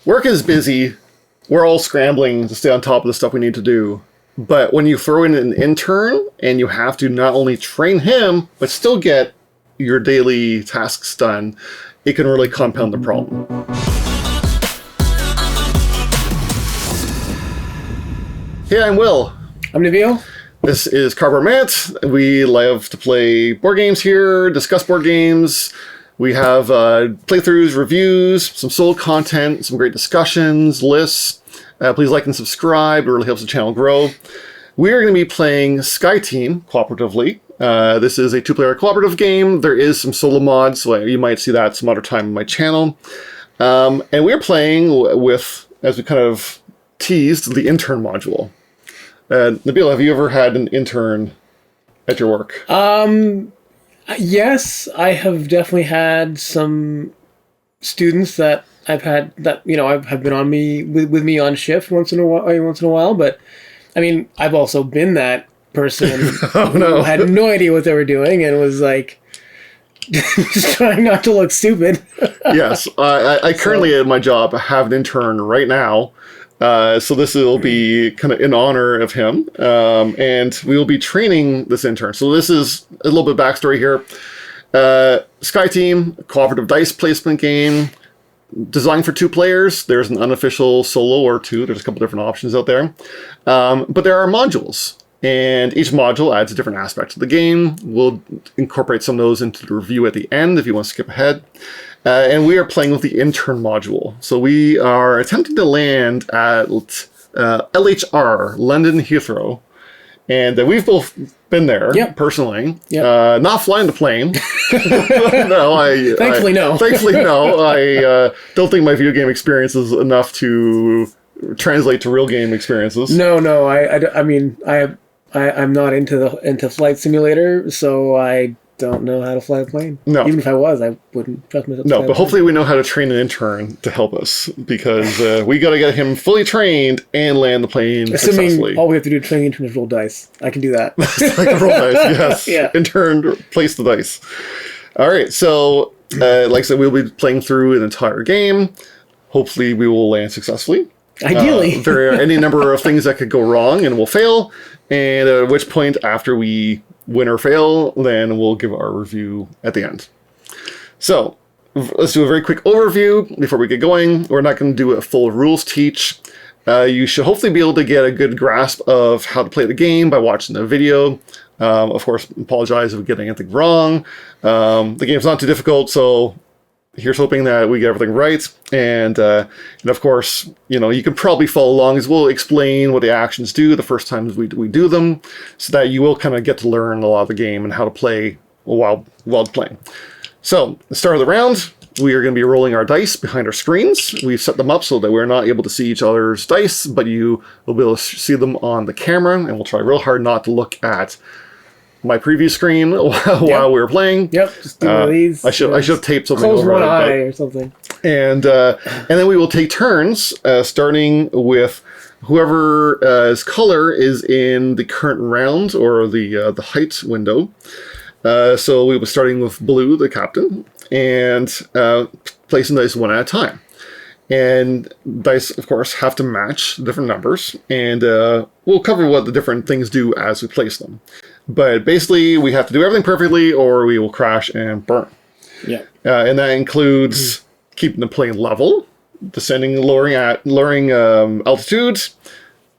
work is busy. We're all scrambling to stay on top of the stuff we need to do. But when you throw in an intern and you have to not only train him, but still get your daily tasks done, it can really compound the problem. Hey, I'm Will. I'm Nabil. This is Cardboard Minute. We love to play board games here, discuss board games. We have playthroughs, reviews, some sold content, some great discussions, lists. Please like and subscribe. It really helps the channel grow. We're going to be playing Sky Team cooperatively. This is a two-player cooperative game. There is some solo mods, so you might see that some other time on my channel. And we're playing with, as we kind of teased, the intern module. Nabil, have you ever had an intern at your work? Yes, I have definitely had some students that I've had that, have been on with me on shift once in a while. But I mean, I've also been that person who had no idea what they were doing and was like just trying not to look stupid. Yes, I currently at my job have an intern right now. So this will be kind of in honor of him, and we will be training this intern. So this is a little bit of backstory here. Sky Team, cooperative dice placement game, designed for 2 players. There's an unofficial solo or 2. There's a couple different options out there. But there are modules, and each module adds a different aspect to the game. We'll incorporate some of those into the review at the end if you want to skip ahead. And we are playing with the intern module. So we are attempting to land at LHR, London Heathrow. And we've both been there, personally. Yep. Not flying the plane. Thankfully, no. Thankfully, no. I don't think my video game experience is enough to translate to real game experiences. No. I'm not into flight simulator, so I don't know how to fly a plane. No. Even if I was, I wouldn't trust myself. No, but hopefully we know how to train an intern to help us, because we got to get him fully trained and land the plane successfully. Assuming all we have to do to train the intern is roll dice. I can do that. Like roll dice, yes. Yeah. Intern, place the dice. All right, so like I said, we'll be playing through an entire game. Hopefully we will land successfully. Ideally. There are any number of things that could go wrong and we'll fail, and at which point, after we win or fail, then we'll give our review at the end. So let's do a very quick overview before we get going. We're not going to do a full rules teach. You should hopefully be able to get a good grasp of how to play the game by watching the video. Of course, apologize if we get anything wrong. The game's not too difficult, so here's hoping that we get everything right. And of course, you can probably follow along as we'll explain what the actions do the first times we do them, so that you will kind of get to learn a lot of the game and how to play while playing. So, the start of the round, we are going to be rolling our dice behind our screens. We've set them up so that we're not able to see each other's dice, but you will be able to see them on the camera, and we'll try real hard not to look at my preview screen while we were playing. Yep, just do one of these. I should have taped something close over one it, eye or something. And then we will take turns, starting with whoever's color is in the current round or the height window. So we will starting with blue, the captain, and placing dice one at a time. And dice, of course, have to match different numbers, and we'll cover what the different things do as we place them. But basically, we have to do everything perfectly, or we will crash and burn. Yeah, and that includes keeping the plane level, descending, lowering altitudes,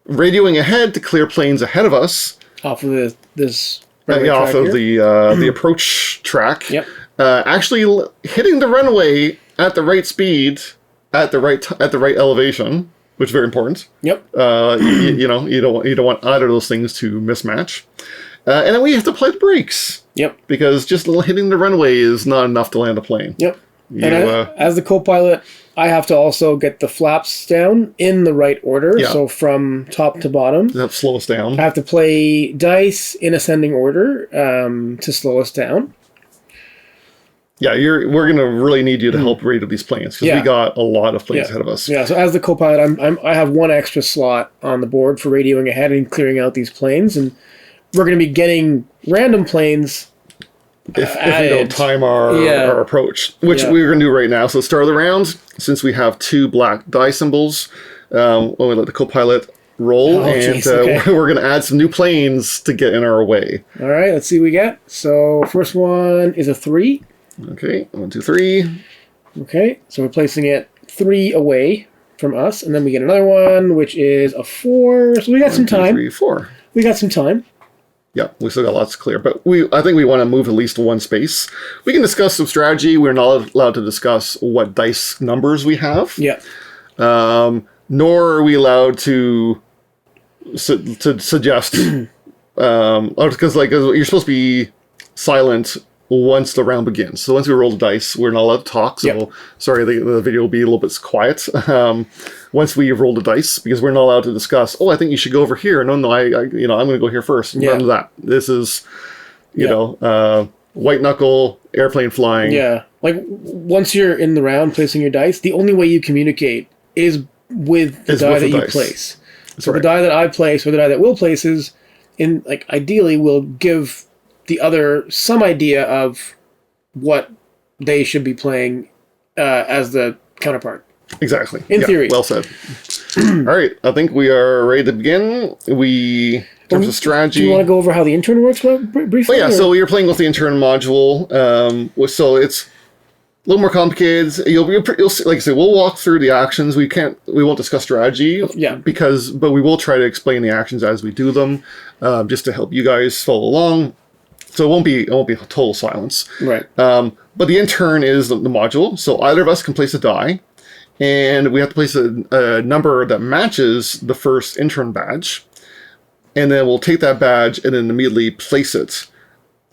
radioing ahead to clear planes ahead of us. Off of this. Off of the approach track. Yep. Actually, hitting the runway at the right speed, at the right elevation, which is very important. Yep. You don't want either of those things to mismatch. And then we have to apply the brakes. Yep. Because just hitting the runway is not enough to land a plane. Yep. As the co-pilot, I have to also get the flaps down in the right order. Yeah. So from top to bottom. That slow us down. I have to play dice in ascending order to slow us down. Yeah, we're going to really need you to help radio these planes, because we got a lot of planes ahead of us. Yeah, so as the co-pilot, I have one extra slot on the board for radioing ahead and clearing out these planes, and we're going to be getting random planes if we don't time our approach, which we're going to do right now. So start of the round, since we have 2 black die symbols, when we let the co-pilot roll, we're going to add some new planes to get in our way. All right, let's see what we get. So first one is a 3. Okay, 1, 2, 3. Okay, so we're placing it 3 away from us, and then we get another one, which is a 4. So we got some time. 3, 4. We got some time. Yeah, we still got lots to clear, but I think we want to move at least 1 space. We can discuss some strategy. We're not allowed to discuss what dice numbers we have. Yeah. Nor are we allowed to suggest, because you're supposed to be silent once the round begins. So once we roll the dice, we're not allowed to talk. So sorry, the video will be a little bit quiet. Once we roll the dice, because we're not allowed to discuss. Oh, I think you should go over here. No, I'm going to go here first. None of that. This is, white knuckle airplane flying. Yeah, like once you're in the round placing your dice, the only way you communicate is with the die that you place. So the die that I place or the die that Will places, ideally will give the other some idea of what they should be playing as the counterpart. Exactly. In theory. Well said. All right. I think we are ready to begin. In terms of strategy. Do you want to go over how the intern works briefly? So you're playing with the intern module. So it's a little more complicated. You'll see, like I said, we'll walk through the actions. We won't discuss strategy. Yeah. But we will try to explain the actions as we do them, just to help you guys follow along. So it won't be total silence. Right. But the intern is the module. So either of us can place a die, and we have to place a number that matches the first intern badge, and then we'll take that badge and then immediately place it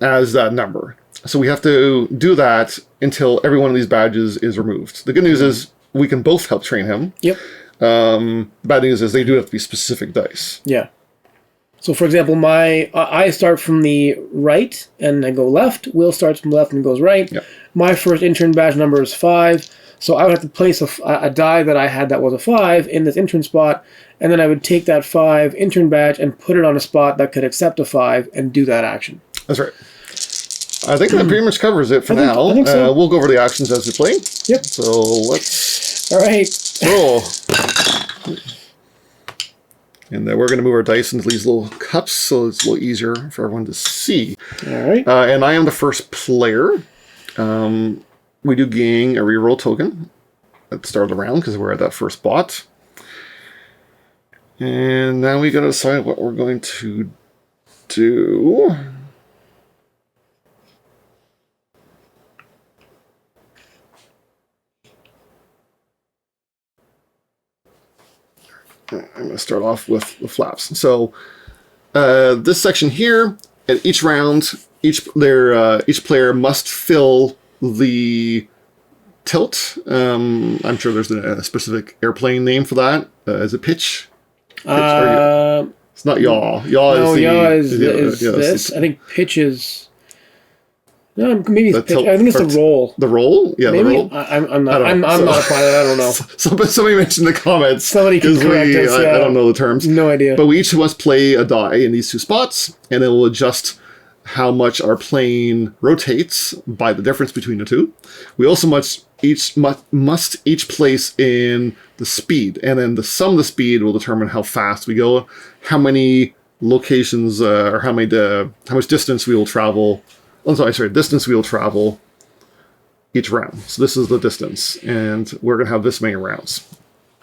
as that number. So we have to do that until every one of these badges is removed. The good news is we can both help train him. Yep. The bad news is they do have to be specific dice. Yeah. So, for example, I start from the right and I go left. Will starts from left and goes right. Yep. My first intern badge number is 5. So I would have to place a die that I had that was a 5 in this intern spot, and then I would take that 5 intern badge and put it on a spot that could accept a 5 and do that action. That's right. I think that pretty much covers it for now. I think so. We'll go over the actions as we play. Yep. So let's... All right. Roll. And then we're going to move our dice into these little cups so it's a little easier for everyone to see. All right. And I am the first player. We do gain a reroll token at the start of the round because we're at that first spot. And now we got to decide what we're going to do. I'm going to start off with the flaps. So this section here, at each round, each player must fill the tilt. I'm sure there's a specific airplane name for that. Is it pitch? It's not yaw. Yaw is this. I think pitch is... No, maybe it's pitch. I think it's the roll. The roll? Yeah, maybe? the roll. I'm not a pilot. I don't know. Somebody mentioned in the comments. Somebody can correct us. I don't know the terms. No idea. But we each must play a die in these 2 spots, and then we'll adjust how much our plane rotates by the difference between the 2. We also must each place in the speed, and then the sum of the speed will determine how fast we go, how many locations or how much distance we will travel. Distance we will travel each round. So this is the distance, and we're going to have this many rounds.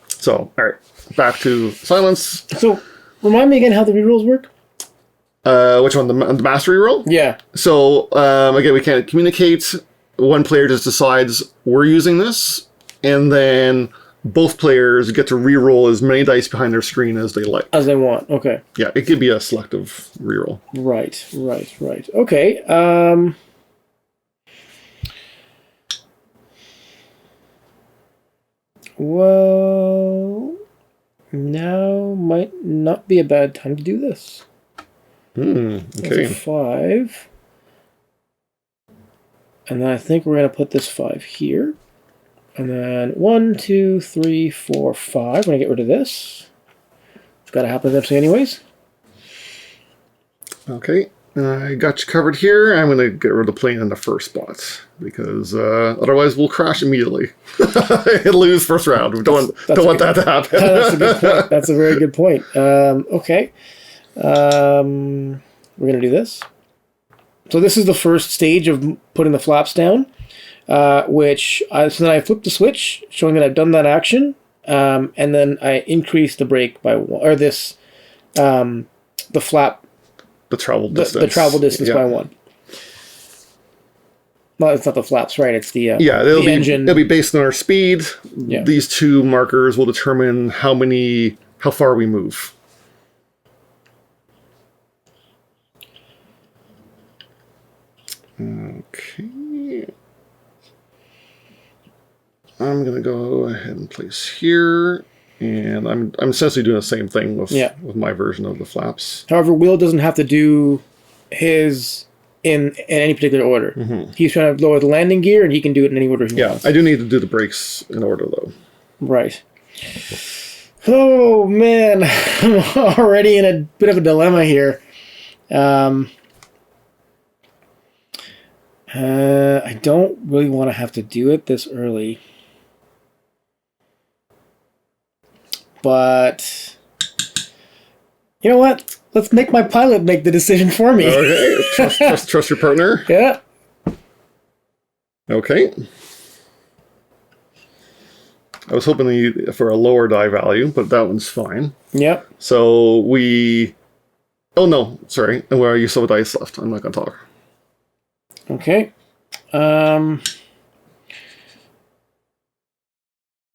So, all right, back to silence. So, remind me again how the rerolls work? Which one? The mastery roll? Yeah. So, again, we can't communicate. One player just decides we're using this, and then both players get to re-roll as many dice behind their screen as they like. As they want, okay. Yeah, it could be a selective re-roll. Right. Okay. Well, now might not be a bad time to do this. Okay. That's a 5. And then I think we're going to put this 5 here. And then 1, 2, 3, 4, 5. We're going to get rid of this. It's got to happen eventually anyways. Okay. I got you covered here. I'm going to get rid of the plane in the first spot because otherwise we'll crash immediately and lose first round. We don't want that to happen. That's a good point. That's a very good point. Okay. We're going to do this. So this is the first stage of putting the flaps down, so then I flip the switch, showing that I've done that action, and then I increase the brake by one, or this, the flap. The travel distance. The travel distance by one. Well, it's not the flaps, right? It's the engine. It'll be based on our speed. Yeah. These two markers will determine how far we move. Okay. I'm gonna go ahead and place here. And I'm essentially doing the same thing with my version of the flaps. However, Will doesn't have to do his in any particular order. Mm-hmm. He's trying to lower the landing gear, and he can do it in any order he wants. I do need to do the brakes in order, though. Right. Oh, man. I'm already in a bit of a dilemma here. I don't really want to have to do it this early. But you know what? Let's make my pilot make the decision for me. Okay. Trust your partner. Yeah. Okay. I was hoping for a lower die value, but that one's fine. Yep. So we... Oh, no. Sorry. Well, you still have dice left. I'm not going to talk. Okay. And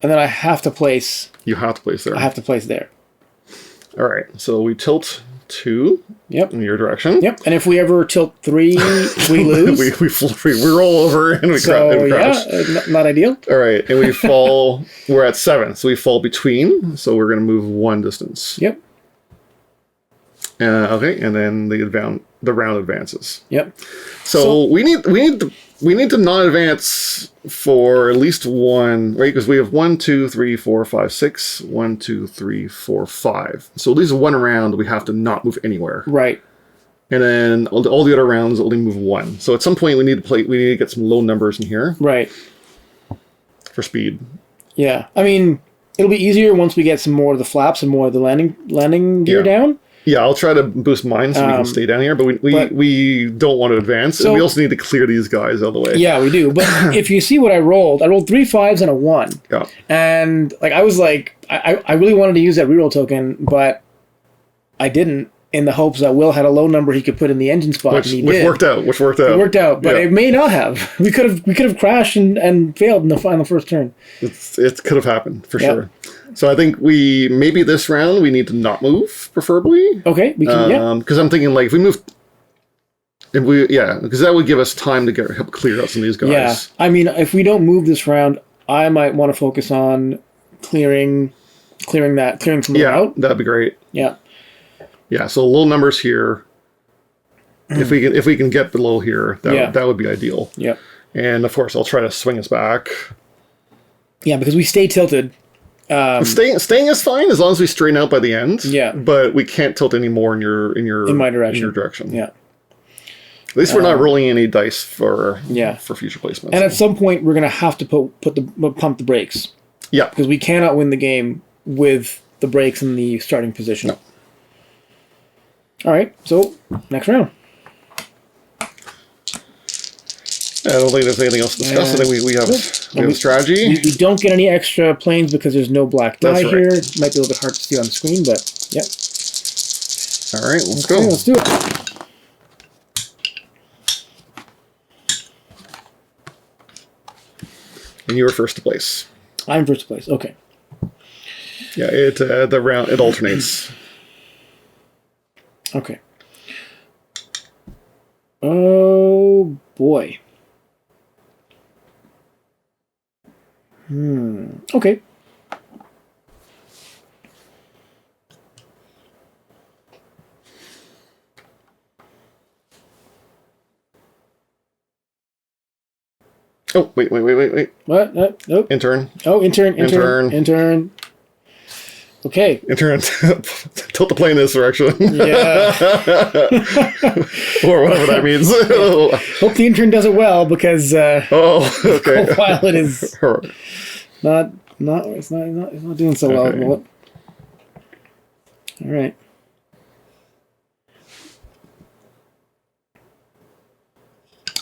then I have to place... You have to place there. I have to place there. All right. So we tilt 2 in your direction. Yep. And if we ever tilt 3, we lose. we roll over and we crash. Not ideal. All right. And we fall... We're at 7. So we fall between. So we're going to move 1 distance. Yep. Okay. And then the round advances. Yep. So we need to not advance for at least 1, right? Because we have 1, 2, 3, 4, 5, 6. 1, 2, 3, 4, 5. So at least 1 round we have to not move anywhere. Right. And then all the other rounds only move 1. So at some point we need to get some low numbers in here. Right. For speed. Yeah. I mean, it'll be easier once we get some more of the flaps and more of the landing gear down. Yeah, I'll try to boost mine so we can stay down here, but we don't want to advance, and we also need to clear these guys out of the way. Yeah, we do. But if you see what I rolled 3 5s and a 1. Yeah. And I was like, I really wanted to use that reroll token, but I didn't, in the hopes that Will had a low number he could put in the engine spot. Which worked out. It worked out, but it may not have. We could have crashed and failed in the first turn. It could have happened for sure. So I think maybe this round we need to not move, preferably. Okay, we can. Because I'm thinking like if we move, because that would give us time to help clear out some of these guys. Yeah, I mean, if we don't move this round, I might want to focus on clearing some out. That'd be great. Yeah. Yeah. So low numbers here. If we can get below here, that would be ideal. Yeah. And of course, I'll try to swing us back. Yeah, because we stay tilted. Staying is fine as long as we straighten out by the end. Yeah. But we can't tilt any more in my direction. In your direction. Yeah. At least we're not rolling any dice for future placements. And at some point we're gonna have to pump the brakes. Yeah. Because we cannot win the game with the brakes in the starting position. No. All right. So next round. I don't think there's anything else to discuss. I think we have a strategy. We don't get any extra planes because there's no black die here. It might be a little bit hard to see on the screen, but yeah. All right, let's go. Let's do it. And you were first to place. I'm first to place. Okay. Yeah, it alternates. Okay. Oh boy. Okay. Oh, wait. What? Nope. Intern. Oh, intern. Okay. Intern, tilt the plane this direction. Yeah. Or whatever that means. Hope the intern does it well because Okay. co-pilot is All right. it's not doing so well at the Okay. moment. All right.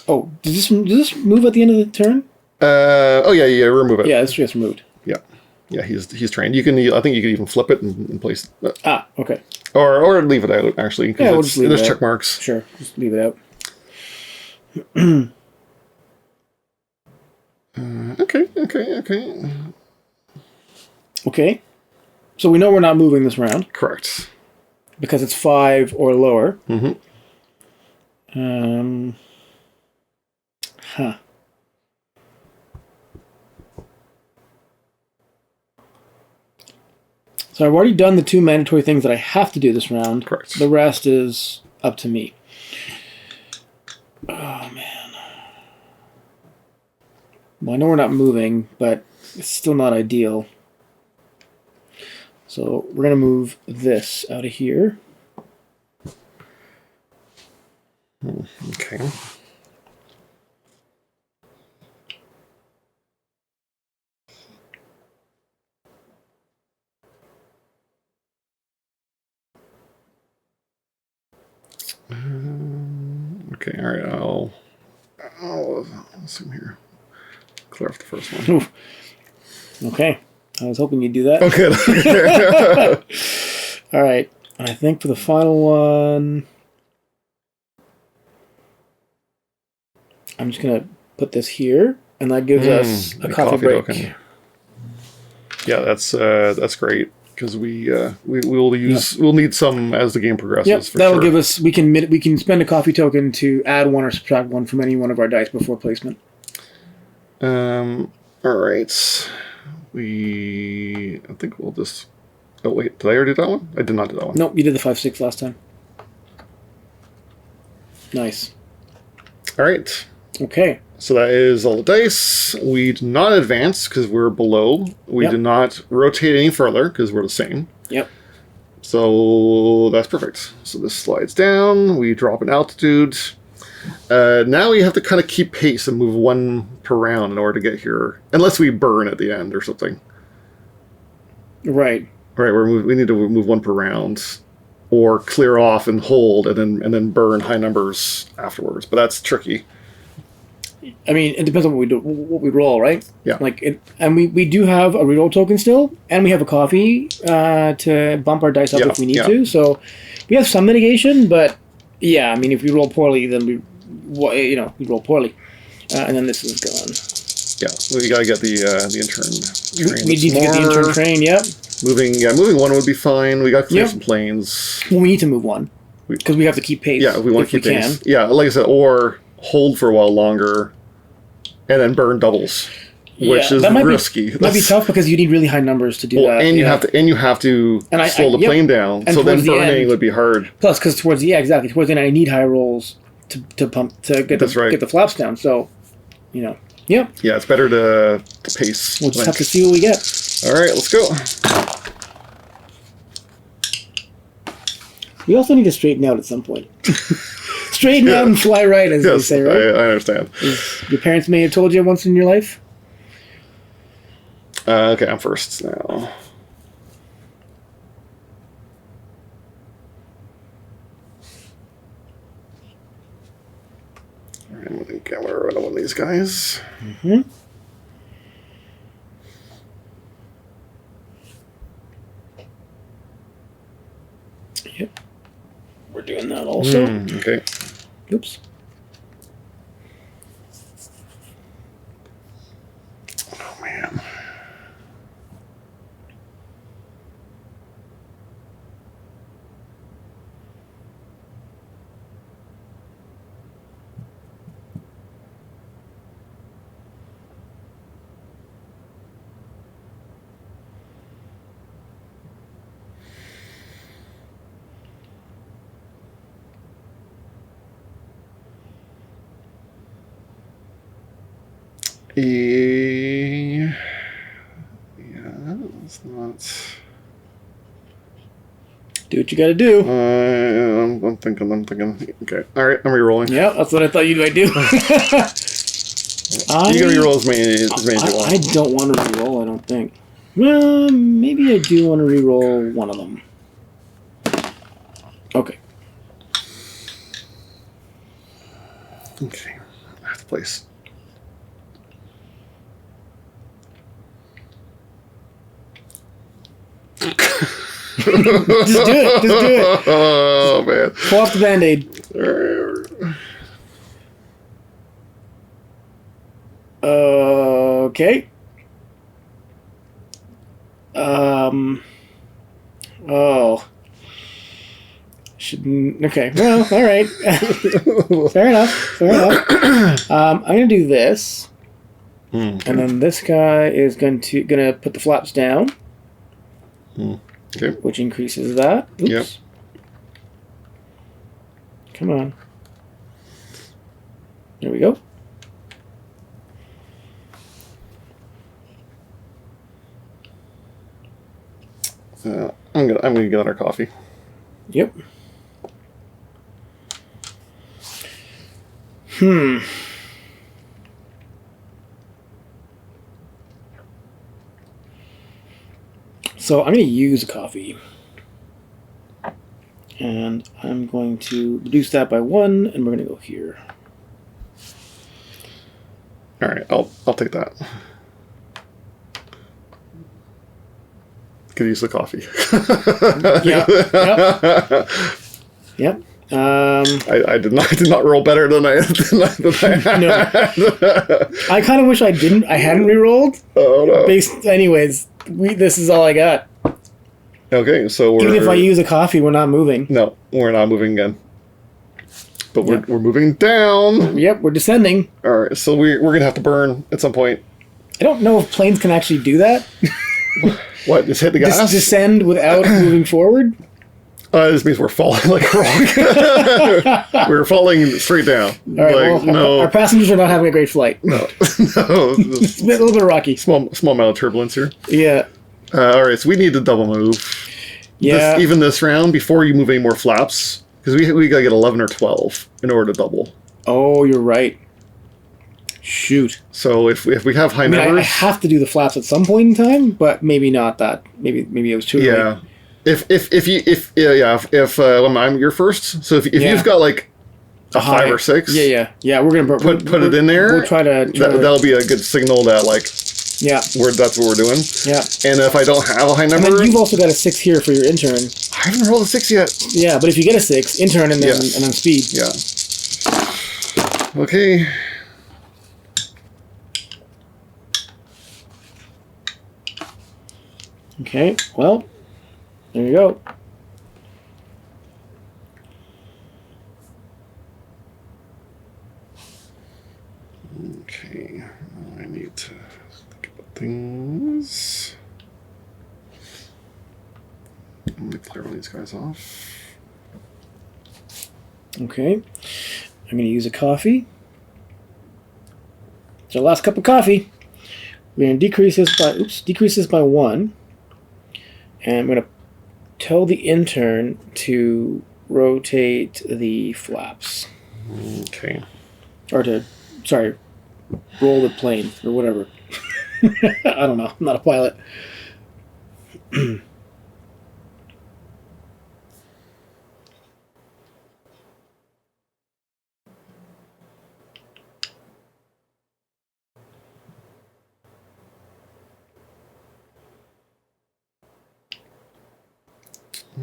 Oh, does this move at the end of the turn? Yeah, remove it. Yeah, this gets removed. Yeah, he's trained. I think you can even flip it and place it. Okay. Or leave it out, actually. Yeah, we'll just leave it there's out. check marks. Sure, just leave it out. Okay. Okay. So we know we're not moving this round Correct. because it's 5 or lower. Mm-hmm. Huh. So I've already done the 2 mandatory things that I have to do this round. Correct. The rest is up to me. Oh, man. Well, I know we're not moving, but it's still not ideal. So we're going to move this out of here. Okay. Okay, all right, I'll zoom here. Clear off the first one. Oof. Okay. I was hoping you'd do that. Okay. All right. And I think for the final one, I'm just going to put this here, and that gives us a coffee break. token. Yeah, that's great because we'll need some as the game progresses. Yep, for that'll sure. give us. We can spend a coffee token to add 1 or subtract 1 from any one of our dice before placement. All right. I think we'll just. Oh wait, did I already do that one? I did not do that one. Nope, you did the 5-6 last time. Nice. All right. Okay. So that is all the dice. We do not advance because we're below. We do not rotate any further because we're the same. Yep. So that's perfect. So this slides down. We drop in altitude. Now we have to kind of keep pace and move 1 per round in order to get here. Unless we burn at the end or something. Right. Right, we need to move 1 per round. Or clear off and hold and then burn high numbers afterwards. But that's tricky. I mean, it depends on what we roll, right? Yeah. And we do have a reroll token still, and we have a coffee to bump our dice up if we need to. So we have some mitigation, but yeah, I mean, if we roll poorly, then we roll poorly, and then this is gone. Yeah, we gotta get the intern train. We need to get the intern train. Yep. Moving 1 would be fine. We got to clear some planes. Well, we need to move 1 because we have to keep pace. Yeah, we want to keep pace. Can. Yeah, like I said, or hold for a while longer, and then burn doubles, which is risky. That might be tough because you need really high numbers to do that. And you have to slow the plane down. And so then burning would be hard. Plus, because towards the end, I need high rolls to get the flaps down. So, Yeah, it's better to pace. We'll just have to see what we get. All right, let's go. We also need to straighten out at some point. Straighten out and fly right, as they say, right? I understand. Your parents may have told you once in your life. Okay, I'm first now. All right, I'm going to get rid of one of these guys. Mm-hmm. Yep. We're doing that also. Okay. Oops. Oh, man. Yeah, it's not. Do what you gotta do. I'm thinking. Okay. All right, I'm re-rolling. Yeah, that's what I thought you might do. You can re-roll as many as you want. I don't want to re-roll, I don't think. Well, maybe I do want to re-roll one of them. Okay. Okay. Last place. Just do it. Oh, man. Pull off the Band-Aid. Okay. Oh. Okay. Well, all right. Fair enough. I'm gonna do this, and then this guy is gonna put the flaps down, Okay. which increases that. Oops. Yep. Come on. There we go. I'm gonna get our coffee. Yep. So I'm going to use a coffee. And I'm going to reduce that by 1, and we're going to go here. All right, I'll take that. Could use the coffee. Yep. I did not roll better than I had. No. I kind of wish I hadn't re-rolled. Oh no. Anyways, this is all I got. Okay, so Even if I use a coffee, we're not moving. No, we're not moving again. But we're moving down. Yep, we're descending. All right, so we're gonna have to burn at some point. I don't know if planes can actually do that. What? Just hit the gas? Descend without moving forward? This means we're falling like a rock. We're falling straight down. All right, well, our passengers are not having a great flight. No. It's a little bit rocky. Small amount of turbulence here. Yeah. All right, so we need to double move. Yeah. Even this round, before you move any more flaps, because we got to get 11 or 12 in order to double. Oh, you're right. Shoot. So if we have high numbers... I have to do the flaps at some point in time, but maybe not that. Maybe it was too late. If I'm your first, so if you've got like a 5 or 6, yeah, we're gonna put it in there. We'll try to. That'll be a good signal that that's what we're doing. Yeah. And if I don't have a high number, and then you've also got a 6 here for your intern. I haven't rolled a 6 yet. Yeah, but if you get a 6, intern and then speed. Yeah. Okay. Okay. Well, there you go. Okay. Now I need to think about things. I'm gonna clear all these guys off. Okay. I'm going to use a coffee. It's our last cup of coffee. We're going to decrease this by 1. And I'm going to tell the intern to rotate the flaps. Okay. Or roll the plane or whatever. I don't know. I'm not a pilot.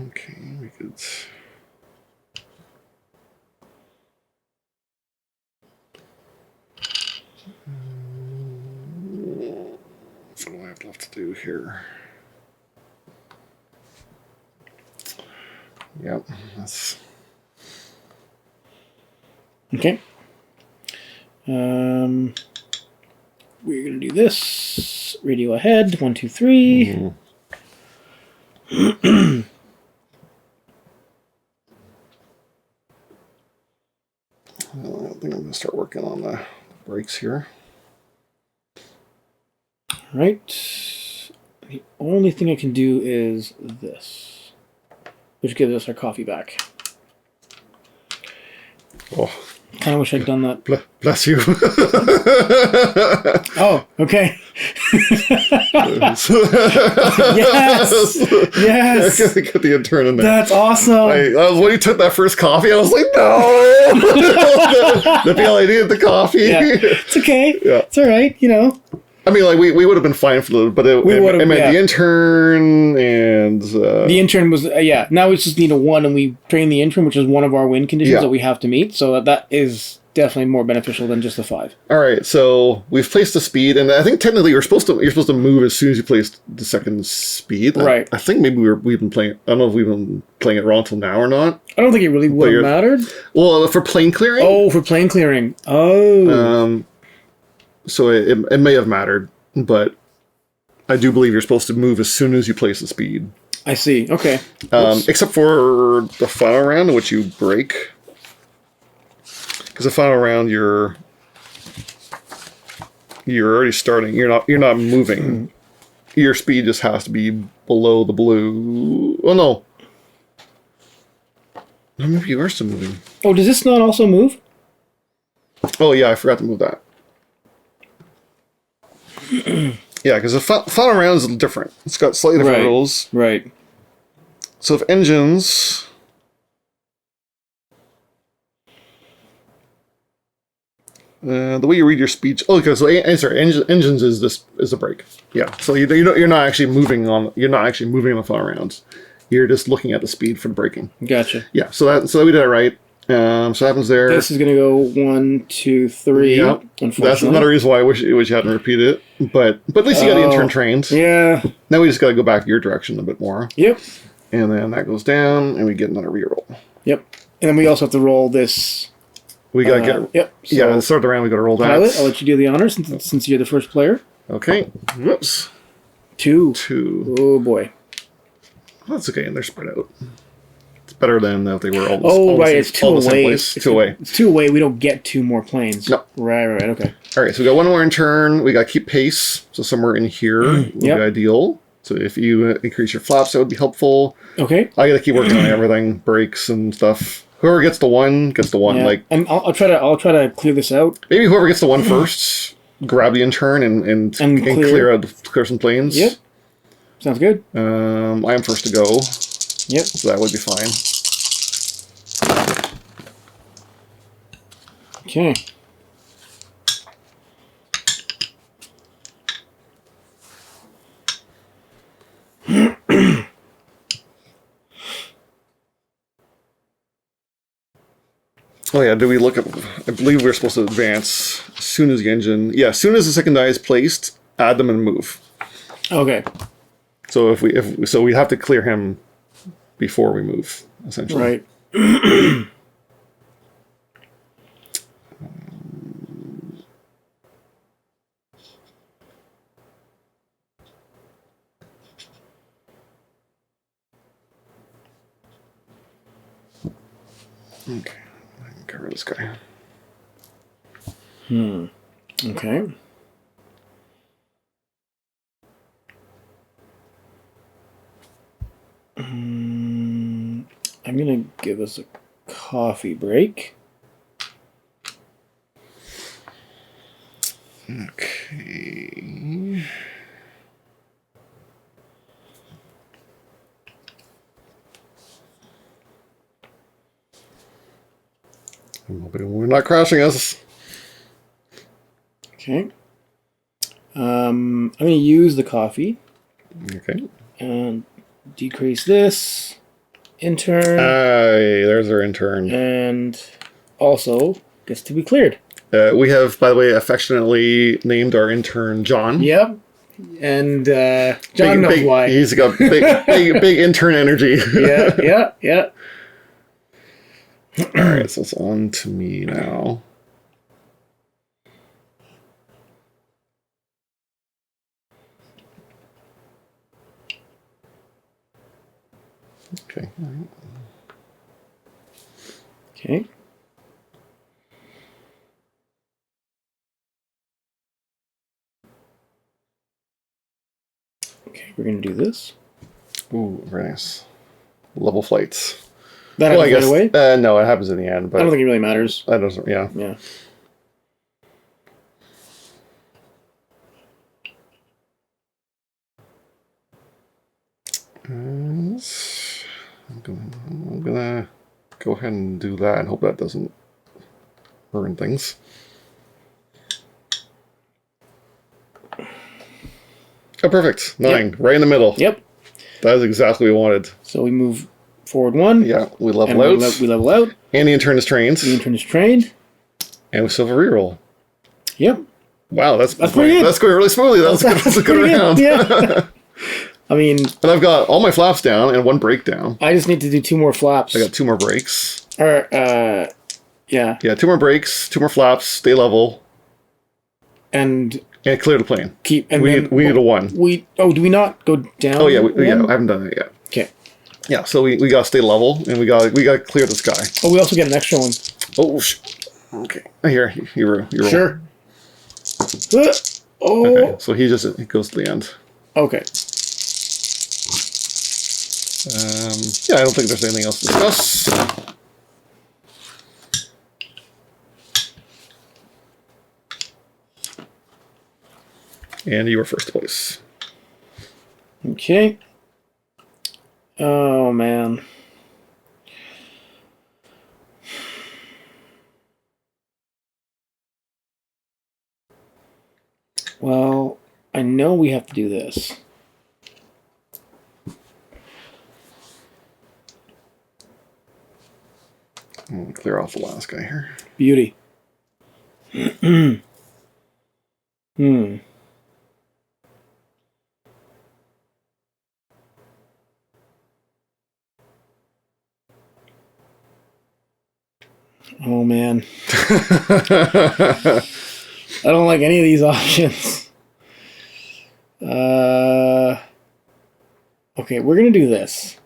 Okay, we could. So what do I have left to do here? Yep, that's. Okay. We're gonna do this. Radio ahead. 1, 2, 3. Well, I think I'm going to start working on the brakes here. Right. The only thing I can do is this. which gives us our coffee back. Oh, Kind of wish I'd done that. bless you. Oh, okay. Yes. Yes. Get the intern in there. That's awesome. When he took that first coffee, I was like, no. The PLAD at the coffee. Yeah. It's okay. Yeah. It's all right. You know. I mean, like we would have been fine for the, but it meant the intern and the intern was now we just need a 1, and we train the intern, which is one of our win conditions that we have to meet. So that is definitely more beneficial than just a 5. All right, so we've placed the speed, and I think technically you're supposed to move as soon as you place the second speed. Right. I think maybe we've been playing. I don't know if we've been playing it wrong till now or not. I don't think it really would have mattered. Well, for plane clearing. Oh, for plane clearing. Oh. So it may have mattered, but I do believe you're supposed to move as soon as you place the speed. I see. Okay. Except for the final round in which you break. Because the final round you're already starting. You're not moving. Your speed just has to be below the blue. Oh no. No, maybe you are still moving. Oh, does this not also move? Oh yeah, I forgot to move that. Yeah, because the final round is different. It's got slightly different rules. Right. So if engines... the way you read your speech... Oh, okay, so engines is the break. Yeah, so you're not actually moving on the final rounds. You're just looking at the speed for the braking. Gotcha. Yeah, so we did it right. So that happens there. This is going to go 1, 2, 3. Yep. That's another reason why I wish you hadn't repeated it. But at least you got the intern trained. Yeah. Now we just got to go back your direction a bit more. Yep. And then that goes down, and we get another reroll. Yep. And then we also have to roll this. We got to get... Yep. So yeah, to start the round, we got to roll that. I'll let you do the honors since you're the first player. Okay. Whoops. 2. Oh, boy. Well, that's okay, and they're spread out. It's better than if they were all. It's 2 away. It's 2 away. It's 2 away. We don't get 2 more planes. No. Right. Okay. All right, so we got 1 more in turn. We got to keep pace, so somewhere in here would be ideal. So if you increase your flaps, that would be helpful. Okay. I got to keep working on everything, brakes and stuff. Whoever gets the 1 gets the 1. Yeah. Like, and I'll try to clear this out. Maybe whoever gets the 1 first, grab the intern and clear some planes. Yep. Sounds good. I am first to go. Yep. So that would be fine. Okay. Oh yeah, do we look at... I believe we're supposed to advance as soon as the engine... Yeah, as soon as the second die is placed, add them and move. Okay. So so we have to clear him before we move, essentially. Right. Okay. I can cover this guy. Okay. I'm going to give us a coffee break. Okay. I'm hoping we're not crashing us. Okay. I'm going to use the coffee. Okay. And decrease this. Intern. Aye, there's our intern. And also gets to be cleared. We have, by the way, affectionately named our intern John. Yep. And John knows why. He's got big intern energy. Yeah. All right, so it's on to me now. Okay. Okay. Okay, we're going to do this. Ooh, very nice. level flights. That happens right away? No, it happens in the end. But I don't think it really matters. That doesn't, yeah. Yeah. I'm gonna go ahead and do that and hope that doesn't ruin things. Oh, perfect. 9, right in the middle. Yep. That is exactly what we wanted. So we move forward 1. Yeah, we level out. We level out. And the intern is trained. The intern is trained. And we still have a reroll. Yep. Wow, that's pretty good. That's going really smoothly. That's a good round. Yeah. I mean... And I've got all my flaps down and 1 break down. I just need to do 2 more flaps. I got 2 more breaks. Yeah. Yeah, 2 more breaks, 2 more flaps, stay level. And clear the plane. We need a 1. Do we not go down? Oh, yeah, I haven't done that yet. Okay. Yeah, so we got to stay level, and we got to clear the sky. Oh, we also get an extra one. Oh, okay. Here, you roll. Sure. Okay, so he goes to the end. Okay. Yeah, I don't think there's anything else to discuss. And you were first place. Okay. Oh, man. Well, I know we have to do this. I'm going to clear off the last guy here. Beauty. Oh, man. I don't like any of these options. Okay, we're going to do this.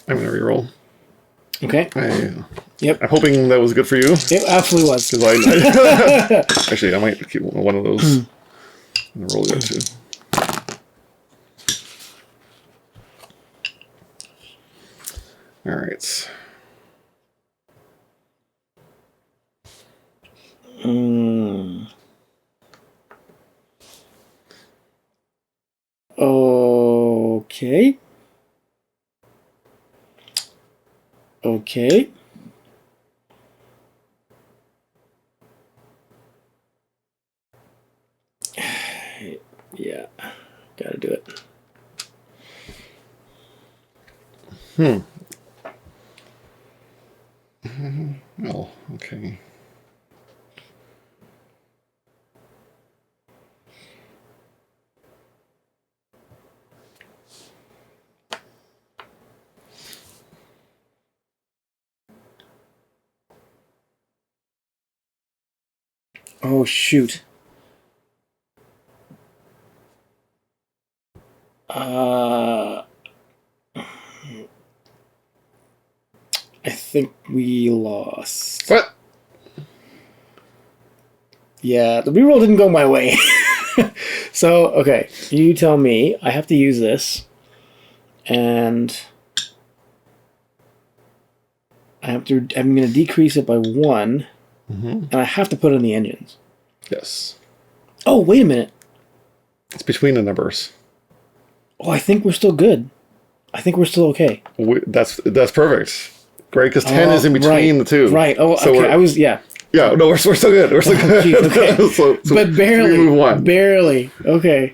I'm going to reroll. Okay. Yep. I'm hoping that was good for you. It absolutely was. Actually, I might keep one of those and roll the other 2. All right. Okay. Okay. Yeah, gotta do it. Oh, okay. Oh, shoot. I think we lost. What? Yeah, the reroll didn't go my way. So, okay, you tell me. I have to use this. And I'm going to decrease it by 1. And I have to put it in the engines. Yes. Oh, wait a minute. It's between the numbers. Oh, I think we're still good. I think we're still okay. That's perfect. Great, because 10 is in between the 2. Right. Oh, so okay. Yeah, no, we're still good. We're still good. Geez, okay. so but barely. we move 1. Barely. Okay.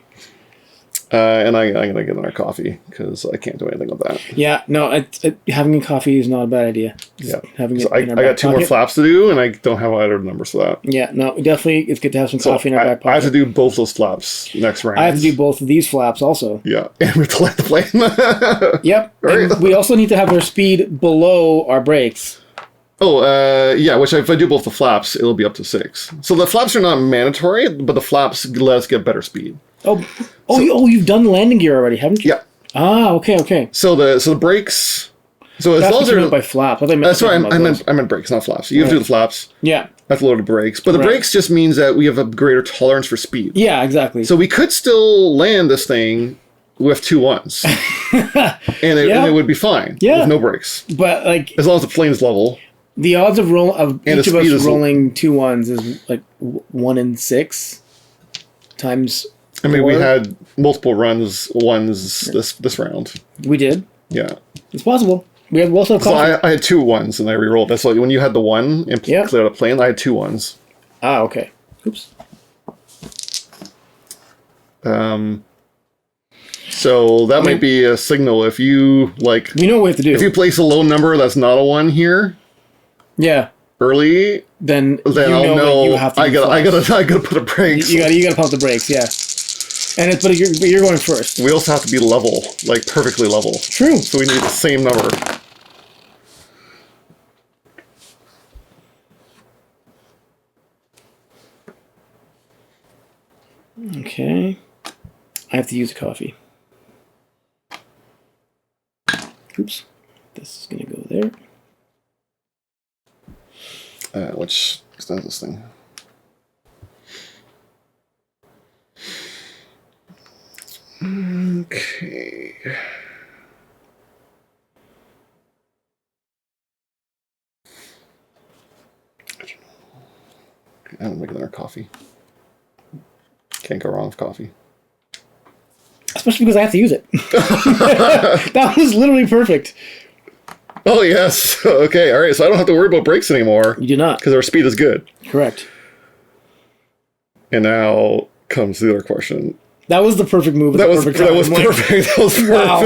And I'm going to get another coffee because I can't do anything with that. Yeah, no, having a coffee is not a bad idea. Yeah. Having so I got 2 more flaps to do, and I don't have either numbers for that. Yeah, no, definitely it's good to have some coffee in our back pocket. I have to do both those flaps next round. I have to do both of these flaps also. Yeah, and we have to let the plane. Yep. Right. And we also need to have our speed below our brakes. Yeah, which if I do both the flaps, it'll be up to 6. So the flaps are not mandatory, but the flaps let us get better speed. You've done the landing gear already, haven't you? Yeah. Ah, okay. So the brakes. So as That's long as what you they're meant by flaps. I meant brakes, not flaps. You have to do the flaps. Yeah. That's loaded brakes. But the brakes just means that we have a greater tolerance for speed. Yeah, exactly. So we could still land this thing with 2 ones. and it would be fine. Yeah. With no brakes. But like as long as the plane's level. The odds of each of us rolling 2 ones is like 1 in 6 times. I mean, 4. We had multiple ones this round. We did. Yeah, it's possible. We also have coffee. So I had 2 ones and I re-rolled. That's like when you had the 1 and cleared out a plane. I had 2 ones. Ah, okay. Oops. So that might be a signal if you like. We know what we have to do. If you place a low number that's not a 1 here. Yeah. Early, then I'll know you have to. I gotta put a brakes. You gotta pump the brakes, yeah. But you're going first. We also have to be level, like perfectly level. True. So we need the same number. Okay. I have to use coffee. Oops. This is gonna go there. Which extends this thing. Okay. I'm gonna make another coffee. Can't go wrong with coffee. Especially because I have to use it. That was literally perfect. Oh, yes. Okay, all right. So I don't have to worry about brakes anymore. You do not. Because our speed is good. Correct. And now comes the other question. That was the perfect move. That was perfect. That was perfect. Wow.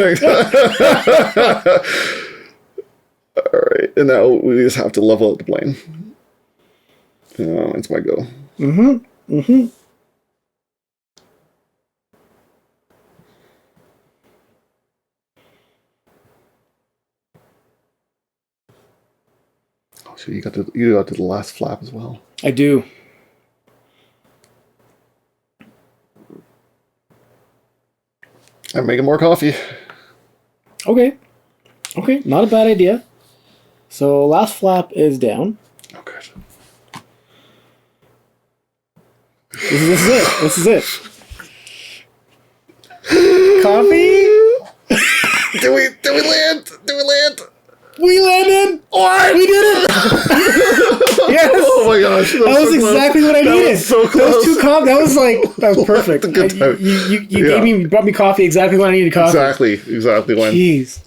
All right. And now we just have to level out the plane. It's my go. So you got to the last flap as well. I do. I'm making more coffee. Okay, not a bad idea. So last flap is down. Oh, good. This is it. Coffee. Did we land? We landed! What? We did it! Yes! Oh my gosh. That was so exactly what I needed. That was so close. That was perfect. You brought me coffee exactly when I needed coffee. Exactly when. Jeez.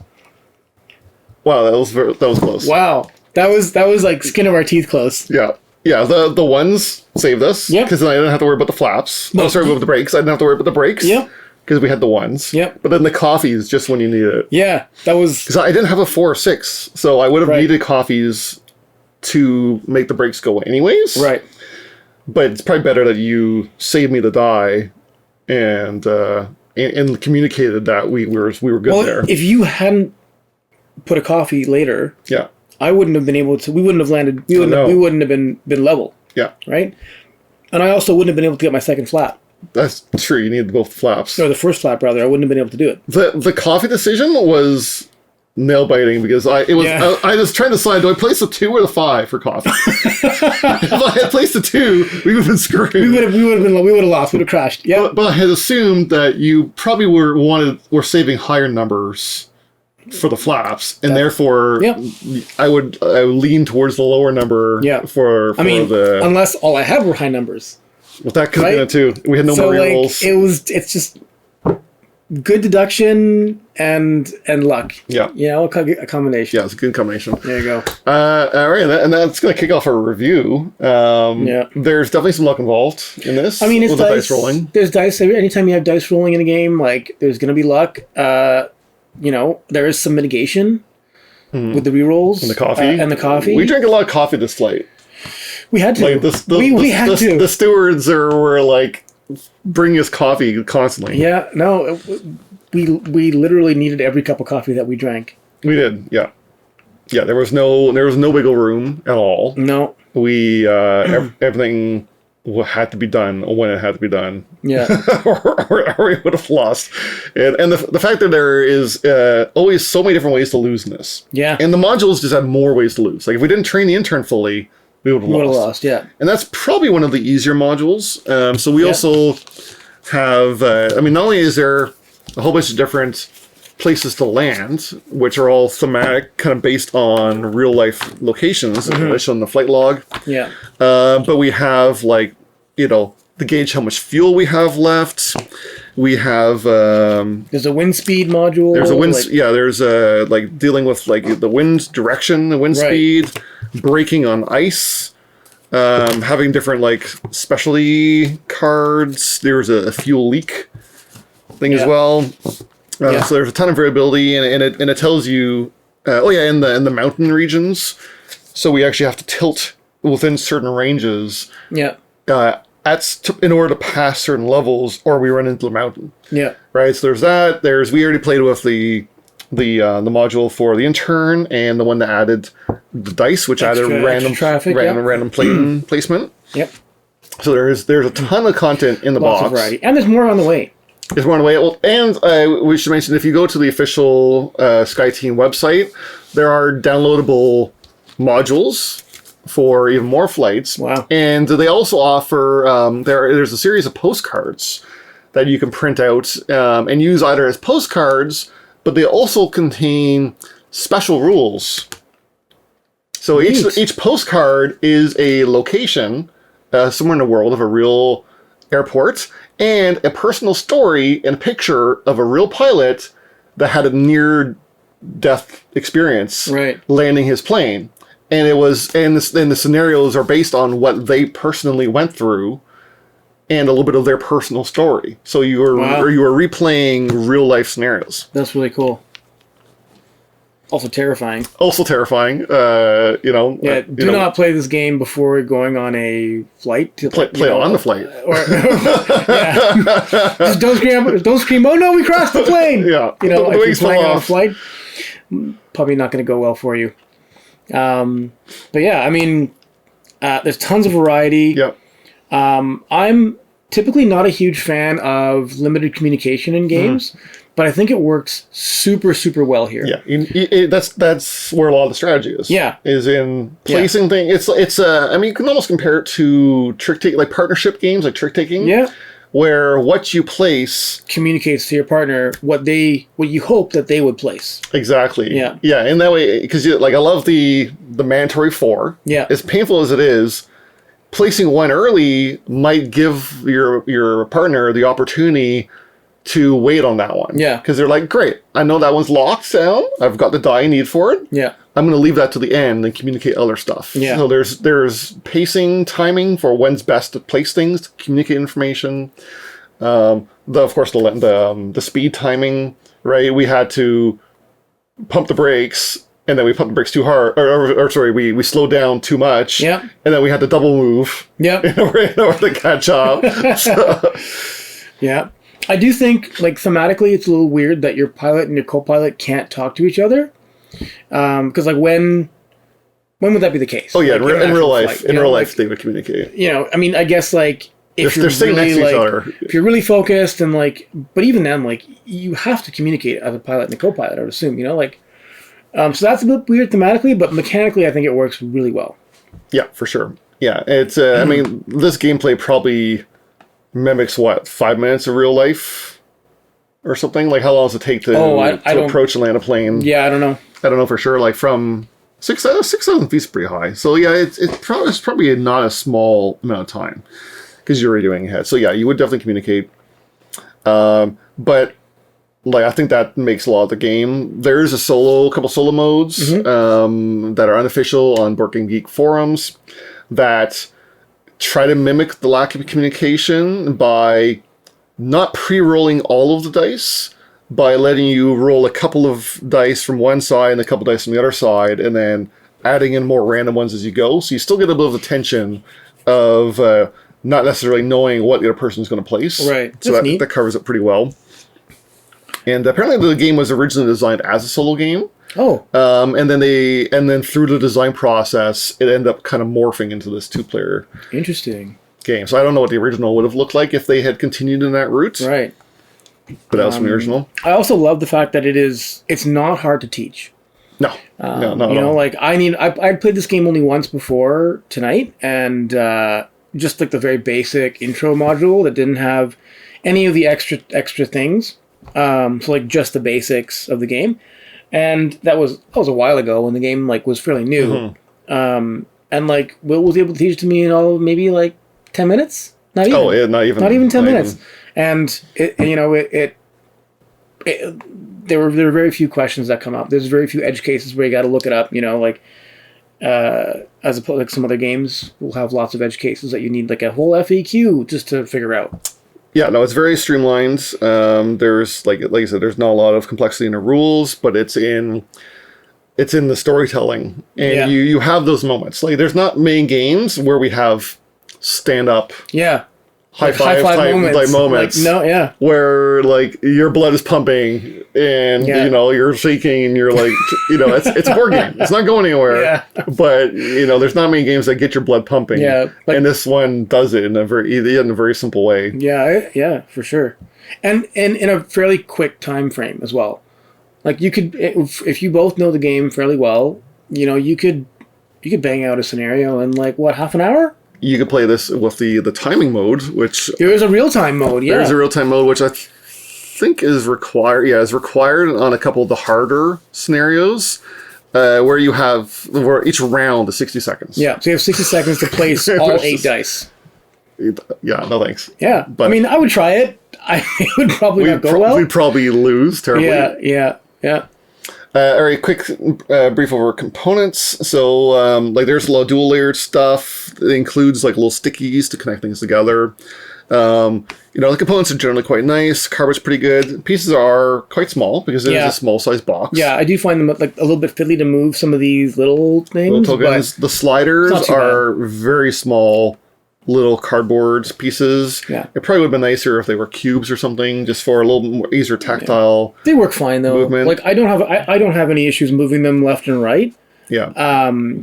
Wow, that was close. Wow. That was like skin of our teeth close. Yeah. Yeah, the ones saved us. Yep. Because then I didn't have to worry about the flaps. No, sorry, with the brakes. I didn't have to worry about the brakes. Yep. Because we had the ones. Yep. But then the coffees just when you need it. Yeah, that was... Because I didn't have a 4 or 6, so I would have needed coffees to make the brakes go anyways. Right. But it's probably better that you saved me the die and communicated that we were good there. If you hadn't put a coffee later, I wouldn't have been able to... We wouldn't have landed... We wouldn't have been level. Yeah. Right? And I also wouldn't have been able to get my second flap. That's true. You need both flaps. No, the first flap, rather. I wouldn't have been able to do it. The coffee decision was nail biting because I was trying to decide, do I place the 2 or the 5 for coffee? If I had placed the 2, we would have been screwed. We would have lost. We would have crashed. Yeah. But I had assumed that you probably were saving higher numbers for the flaps, and therefore I would lean towards the lower number. Yeah. Unless all I had were high numbers. Well, that could have been it too. We had no more rolls. It's just good deduction and luck. Yeah. A combination. Yeah, it's a good combination. There you go. All right, and that's going to kick off our review. There's definitely some luck involved in this. I mean, it's dice rolling. There's dice. Anytime you have dice rolling in a game, like, there's going to be luck. There is some mitigation with the rerolls. And the coffee. We drank a lot of coffee this flight. We had to. Like we had to. The stewards were like bringing us coffee constantly. Yeah, no, we literally needed every cup of coffee that we drank. We did, yeah. Yeah, there was no wiggle room at all. No. We everything had to be done when it had to be done. Yeah. or we would have lost. And the fact that there is always so many different ways to lose in this. Yeah. And the modules just had more ways to lose. Like if we didn't train the intern fully, we would have lost. Yeah. And that's probably one of the easier modules. So we also have, not only is there a whole bunch of different places to land, which are all thematic, kind of based on real life locations, as shown in the flight log. Yeah. But we have to gauge how much fuel we have left. We have there's a wind speed module. There's a wind. There's dealing with the wind direction, the wind speed, braking on ice, having different specialty cards. There's a fuel leak thing as well. So there's a ton of variability, and it tells you, in the mountain regions. So we actually have to tilt within certain ranges. Yeah. In order to pass certain levels, or we run into the mountain. Yeah. Right. So there's that. We already played with the module for the intern, and the one that added the dice, which added random plane placement. Yep. So there's a ton of content in the box. Lots of variety, and there's more on the way. There's more on the way. Well, and we should mention, if you go to the official SkyTeam website, there are downloadable modules for even more flights. Wow. And they also offer, there's a series of postcards that you can print out and use either as postcards, but they also contain special rules. So each postcard is a location somewhere in the world of a real airport, and a personal story and a picture of a real pilot that had a near-death experience landing his plane. And the scenarios are based on what they personally went through and a little bit of their personal story. So you are replaying real-life scenarios. That's really cool. Also terrifying. Do not play this game before going on a flight. Play on the flight. Just don't scream, oh no, we crossed the plane! Yeah. If you're playing on a flight, probably not going to go well for you. There's tons of variety. Yep. I'm typically not a huge fan of limited communication in games. But I think it works super, super well here. Yeah, that's where a lot of the strategy is. Yeah, is in placing things. It's you can almost compare it to trick taking, like partnership games, like trick taking. Yeah, where what you place communicates to your partner what you hope that they would place. Exactly. Yeah, yeah. In that way, because I love the mandatory 4. Yeah, as painful as it is, placing one early might give your partner the opportunity to wait on that one. Yeah. Because they're like, great, I know that one's locked down. I've got the die I need for it. Yeah. I'm going to leave that to the end and communicate other stuff. Yeah. So there's pacing, timing for when's best to place things, to communicate information. Of course, the speed timing, right? We had to pump the brakes, and then we pumped the brakes too hard, we slowed down too much. Yeah. And then we had to double move. Yeah. In order to catch up. Yeah. I do think, thematically, it's a little weird that your pilot and your co-pilot can't talk to each other. Because, when would that be the case? Oh, yeah, in real life. In real life, they would communicate. I guess, if you're staying next to each other. If you're really focused and, but even then, you have to communicate as a pilot and a co-pilot, I would assume, so that's a bit weird thematically, but mechanically, I think it works really well. Yeah, for sure. Yeah, it's, this gameplay probably mimics 5 minutes of real life or something. How long does it take to approach and land a plane? Yeah, I don't know. I don't know for sure. From 6,000 feet is pretty high. So yeah, it's probably not a small amount of time because you're already doing ahead. So yeah, you would definitely communicate. But I think that makes a lot of the game. There is a couple solo modes that are unofficial on Board Game Geek forums that try to mimic the lack of communication by not pre-rolling all of the dice, by letting you roll a couple of dice from one side and a couple dice from the other side, and then adding in more random ones as you go. So you still get a bit of the tension of not necessarily knowing what the other person is going to place. Right. So that covers it pretty well. And apparently the game was originally designed as a solo game. Oh, And then through the design process, it ended up kind of morphing into this 2-player interesting. game. So I don't know what the original would have looked like if they had continued in that route. Right. But that was from the original. I also love the fact that it's not hard to teach. No, no, not You at know, all. like I played this game only once before tonight, and just like the very basic intro module that didn't have any of the extra things. So like just the basics of the game, and that was a while ago when the game like was fairly new. And like Will was able to teach it to me in all maybe like 10 minutes. Not even. Oh, yeah, not even 10 minutes. And there were very few questions that come up. There's very few edge cases where you got to look it up. You know, like as opposed like some other games will have lots of edge cases that you need like a whole FAQ just to figure out. Yeah, no, it's very streamlined. There's like I said, there's not a lot of complexity in the rules, but it's in the storytelling, and you have those moments. Like there's not many games where we have stand up. Yeah. High five moments. Like, no, yeah. Where like your blood is pumping and you're shaking and you're like it's a board game. It's not going anywhere. Yeah. But there's not many games that get your blood pumping. Yeah. And this one does it in a very simple way. Yeah, for sure. And in a fairly quick time frame as well. Like you could if you both know the game fairly well, you could bang out a scenario in like half an hour? You could play this with the timing mode, which... There is a real-time mode, yeah. There's a real-time mode, which I think is required. Yeah, is required on a couple of the harder scenarios, where each round is 60 seconds. Yeah, so you have 60 seconds to place all 8 dice. Yeah, no thanks. Yeah, but, I mean, I would try it. It would probably not go well. We'd probably lose terribly. Yeah. All right, quick brief over components. So, there's a lot of dual layered stuff. It includes like little stickies to connect things together. The components are generally quite nice. Cardboard's pretty good. Pieces are quite small because it is a small size box. Yeah, I do find them like a little bit fiddly to move some of these little things. Little tokens. The sliders are very small. Little cardboard pieces. Yeah. It probably would have been nicer if they were cubes or something, just for a little more easier tactile. They work fine though. Movement. Like I don't have any issues moving them left and right. Yeah.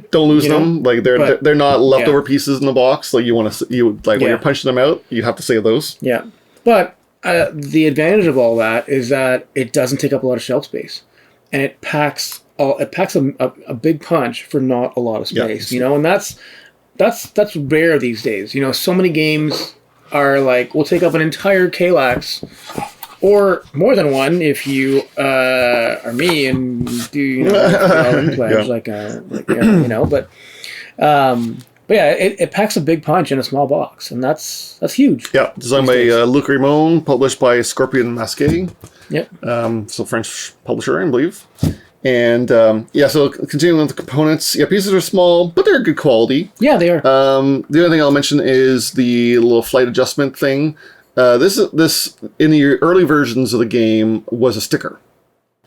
Don't lose them. Like they're not leftover pieces in the box. Like when you're punching them out, you have to save those. Yeah. But the advantage of all that is that it doesn't take up a lot of shelf space, and it packs a big punch for not a lot of space. Yeah. And that's rare these days. So many games are like, we'll take up an entire Kallax, or more than one if you are me and do pledge but yeah, it packs a big punch in a small box, and that's huge. Yeah, designed by Luc Rémond, published by Scorpion Masqué. Yep. So French publisher, I believe. And so continuing with the components, pieces are small, but they're good quality. Yeah, they are. The other thing I'll mention is the little flight adjustment thing. This in the early versions of the game was a sticker.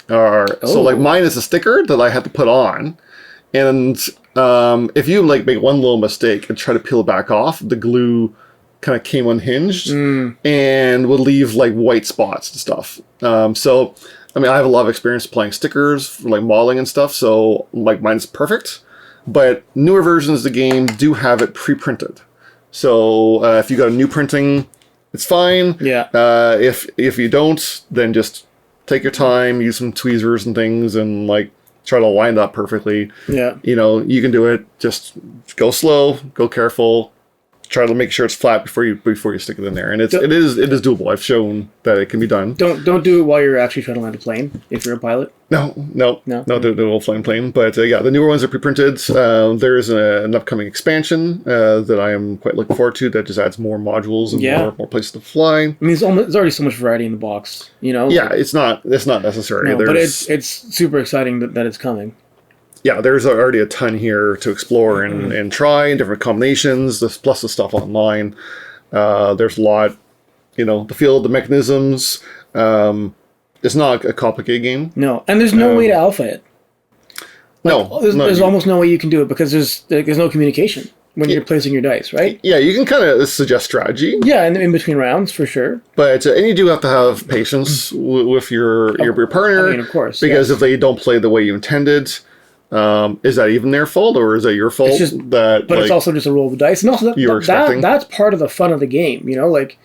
So like mine is a sticker that I had to put on, and if you like make one little mistake and try to peel it back off, the glue kind of came unhinged and would leave like white spots and stuff. So. I mean, I have a lot of experience playing stickers, for, like modeling and stuff, so like mine's perfect. But newer versions of the game do have it pre-printed. So if you got a new printing, it's fine. Yeah. If you don't, then just take your time, use some tweezers and things, and like try to line it up perfectly. Yeah. You can do it. Just go slow, go careful. Try to make sure it's flat before you stick it in there, and it is doable. I've shown that it can be done. Don't do it while you're actually trying to land a plane if you're a pilot. No, the little flying plane. But the newer ones are pre-printed. There is an upcoming expansion that I am quite looking forward to. That just adds more modules and more places to fly. I mean, there's already so much variety in the box. Yeah, it's not necessary. No, but it's super exciting that it's coming. Yeah, there's already a ton here to explore and try, and different combinations, plus the stuff online. There's a lot, the field, the mechanisms. It's not a complicated game. No, and there's no way to alpha it. There's almost no way you can do it because there's no communication. when you're placing your dice, right? Yeah, you can kind of suggest strategy. Yeah, and in between rounds, for sure. But and you do have to have patience with your partner. I mean, of course. Because yes. if they don't play the way you intended, is that even their fault or is that your fault? But it's also just a roll of the dice. And also that's part of the fun of the game, you know? Like,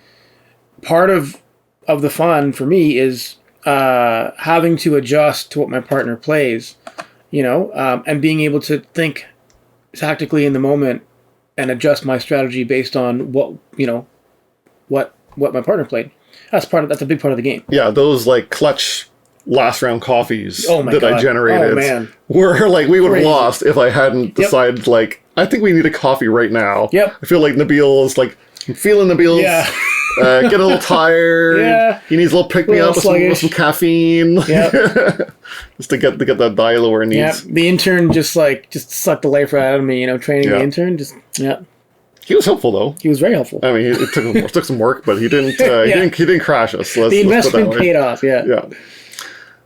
part of the fun for me is having to adjust to what my partner plays, you know, and being able to think tactically in the moment and adjust my strategy based on what my partner played. That's a big part of the game. Yeah, those like clutch last round coffees that I generated were like we would have lost if I hadn't decided like I think we need a coffee right now. Yep. I feel like Nabil is like I'm feeling Nabil's get a little tired. Yeah. He needs a little pick me up with some caffeine. Yep. Just to get that dial where it needs. Yeah. The intern just sucked the life out of me, you know, training the intern. He was helpful though. He was very helpful. I mean, it took some work, but he didn't he didn't crash us. The investment paid off, Yeah.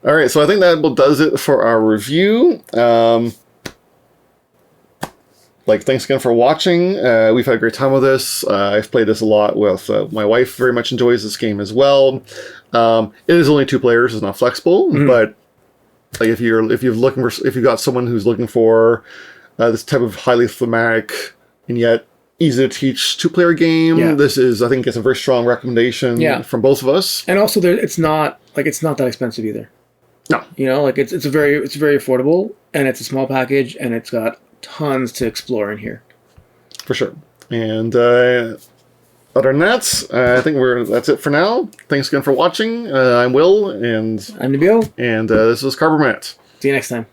All right, so I think that does it for our review. Thanks again for watching. We've had a great time with this. I've played this a lot with my wife. Very much enjoys this game as well. It is only 2 players. It's not flexible, but like if you've got someone who's looking for this type of highly thematic and yet easy to teach 2-player game, this is, I think, it's a very strong recommendation from both of us. And also, it's not that expensive either. No, you know, like it's very affordable, and it's a small package, and it's got tons to explore in here. For sure. And other than that, I think that's it for now. Thanks again for watching. I'm Will, and I'm Nabil, and this is Carbomat. See you next time.